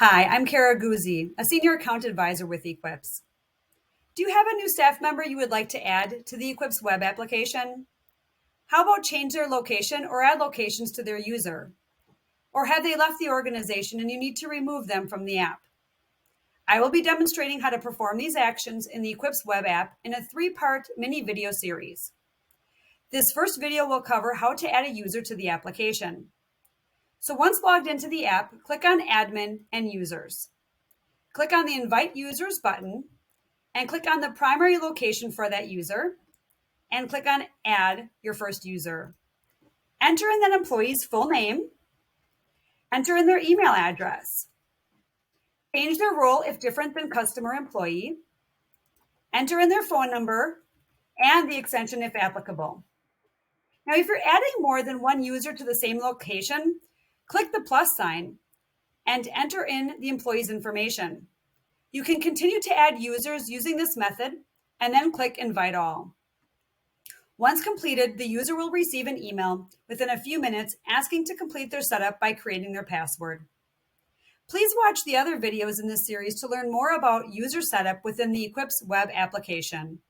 Hi, I'm Kara Guzzi, a Senior Account Advisor with Equips. Do you have a new staff member you would like to add to the Equips web application? How about change their location or add locations to their user? Or have they left the organization and you need to remove them from the app? I will be demonstrating how to perform these actions in the Equips web app in a 3-part mini video series. This first video will cover how to add a user to the application. So once logged into the app, click on Admin and Users. Click on the Invite Users button and click on the primary location for that user and click on Add your first user. Enter in that employee's full name, enter in their email address, change their role if different than customer employee, enter in their phone number and the extension if applicable. Now, if you're adding more than one user to the same location, click the plus sign and enter in the employee's information. You can continue to add users using this method and then click Invite All. Once completed, the user will receive an email within a few minutes asking to complete their setup by creating their password. Please watch the other videos in this series to learn more about user setup within the Equips web application.